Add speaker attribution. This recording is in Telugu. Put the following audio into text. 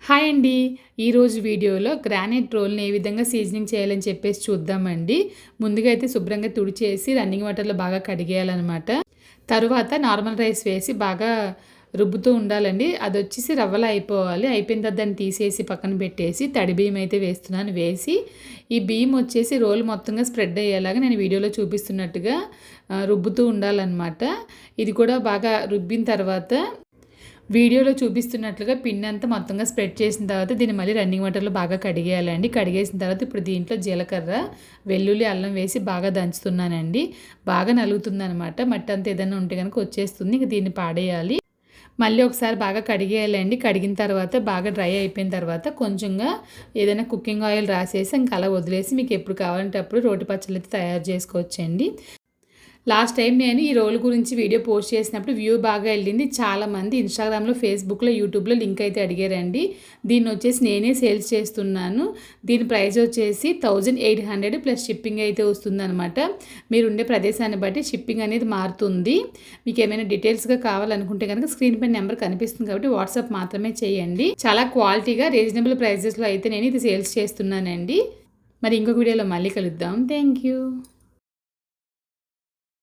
Speaker 1: హాయ్ అండి. ఈరోజు వీడియోలో గ్రానైట్ రోల్ని ఏ విధంగా సీజనింగ్ చేయాలని చెప్పేసి చూద్దామండి. ముందుగా అయితే శుభ్రంగా తుడిచేసి రన్నింగ్ వాటర్లో బాగా కడిగేయాలన్నమాట. తరువాత నార్మల్ రైస్ వేసి బాగా రుబ్బుతూ ఉండాలండి. అది వచ్చేసి రవ్వలా అయిపోవాలి. అయిపోయిన తర్వాత దాన్ని తీసేసి పక్కన పెట్టేసి తడి బియ్యం అయితే వేస్తున్నాను. వేసి ఈ బియ్యం వచ్చేసి రోల్ మొత్తంగా స్ప్రెడ్ అయ్యేలాగా నేను వీడియోలో చూపిస్తున్నట్టుగా రుబ్బుతూ ఉండాలన్నమాట. ఇది కూడా బాగా రుబ్బిన తర్వాత వీడియోలో చూపిస్తున్నట్లుగా పిండి అంతా మొత్తంగా స్ప్రెడ్ చేసిన తర్వాత దీన్ని మళ్ళీ రన్నింగ్ వాటర్లో బాగా కడిగేయాలండి. కడిగేసిన తర్వాత ఇప్పుడు దీంట్లో జీలకర్ర, వెల్లుల్లి, అల్లం వేసి బాగా దంచుతున్నానండి. బాగా నలుగుతుందనమాట. మట్టి అంతా ఏదైనా ఉంటే కనుక వచ్చేస్తుంది. ఇంక దీన్ని పాడేయాలి. మళ్ళీ ఒకసారి బాగా కడిగేయాలండి. కడిగిన తర్వాత బాగా డ్రై అయిపోయిన తర్వాత కొంచెంగా ఏదైనా కుకింగ్ ఆయిల్ రాసేసి ఇంకా అలా వదిలేసి మీకు ఎప్పుడు కావాలంటే అప్పుడు రోటి పచ్చళ్ళు అయితే తయారు చేసుకోవచ్చండి. లాస్ట్ టైం నేను ఈ రోల్ గురించి వీడియో పోస్ట్ చేసినప్పుడు వ్యూ బాగా వెళ్ళింది. చాలామంది ఇన్స్టాగ్రామ్లో, ఫేస్బుక్లో, యూట్యూబ్లో లింక్ అయితే అడిగారండి. దీన్ని వచ్చేసి నేనే సేల్స్ చేస్తున్నాను. దీని ప్రైస్ వచ్చేసి 1800 ప్లస్ షిప్పింగ్ అయితే వస్తుందన్నమాట. మీరు ఉండే ప్రదేశాన్ని బట్టి షిప్పింగ్ అనేది మారుతుంది. మీకు ఏమైనా డీటెయిల్స్గా కావాలనుకుంటే కనుక స్క్రీన్ పైన నెంబర్ కనిపిస్తుంది కాబట్టి వాట్సాప్ మాత్రమే చేయండి. చాలా క్వాలిటీగా రీజనబుల్ ప్రైజెస్లో అయితే నేను ఇది సేల్స్ చేస్తున్నానండి. మరి ఇంకొక వీడియోలో మళ్ళీ కలుద్దాం. Thank you.